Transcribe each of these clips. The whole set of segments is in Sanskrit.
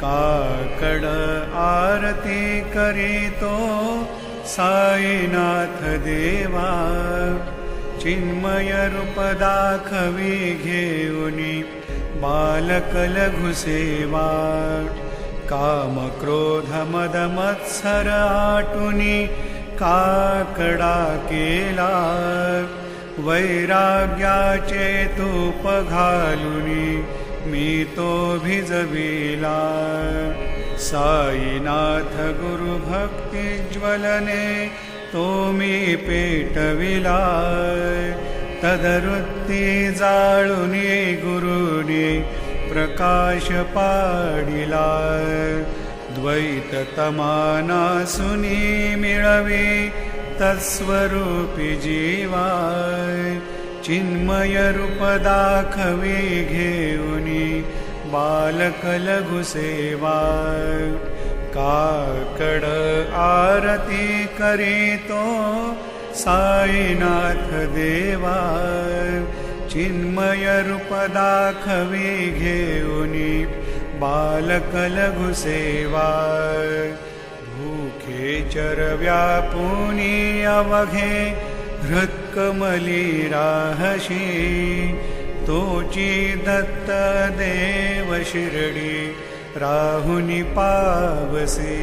काकड आरती करीतो साईनाथ देवा चिन्मय रूप दाखवी घेऊनी बालक लघु सेवा काम क्रोध मद मत्सर आटुनी काकडा केला वैराग्याचे तूप घालुनी मी तो भिजविला साईनाथ गुरु भक्ती ज्वलने तो मी पेटविला तदवृत्ती जाळुनी गुरुनी प्रकाश पाडिला द्वैत तमानासुनी मिळवी तत्स्वरूपी जीवा चिन्मय रूप दाखवी घेऊनी बालक लघु सेवा काकड आरती करीतो साईनाथ देवा चिन्मय रूप दाखवी घेऊनी बालक लघु सेवा भूखे चरव्यापुनी अवघे हृत्कमली राहशी तोची दत्त देव शिरडी राहुनी पावसे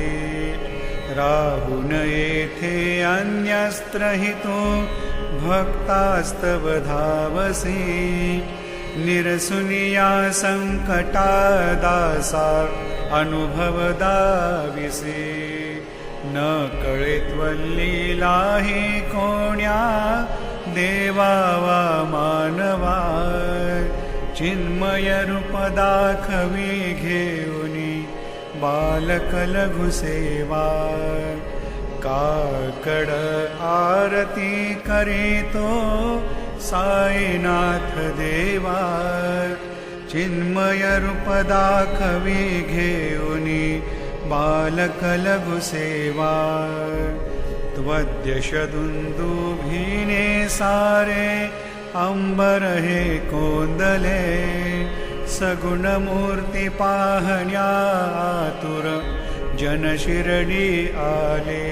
राहुन येथे अन्यस्त्र हितो भक्तास्तव धावसे निरसुनिया संकटा दासा अनुभव दाविसे न कळे त्वल्लीला हि कोण्या देवा वा मानवा चिन्मय रूप दाखवी घेऊनी बालक लघु सेवा काकड आरती करीतो साईनाथ देवा चिन्मय रूप दाखवी घेऊनी बालक लघु सेवा त्वद्यशदुन्दुभिने सारे अंबर हे कोंदले सगुणमूर्ती पाहण्या आतुर जन शिरडी आले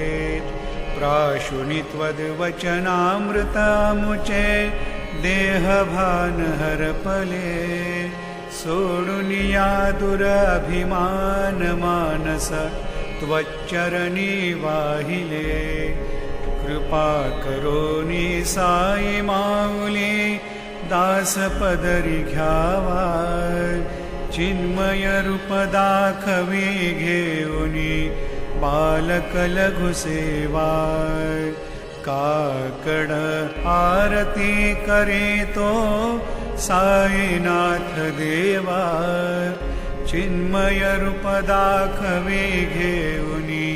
प्राशुनी त्वद्वचनामृतामुचे देहभान हरपले सोडुनिया दुरभिमान मानस त्वच्चरणी वाहिले कृपा करोनी साई माऊली दास पदरी घ्यावा चिन्मय रूप दाखवी घेऊनी बालक लघु सेवा काकड आरती करीतो साईनाथ देवा चिन्मय रूप दाखवी घेऊनी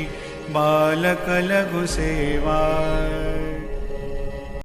बालक लघु सेवा।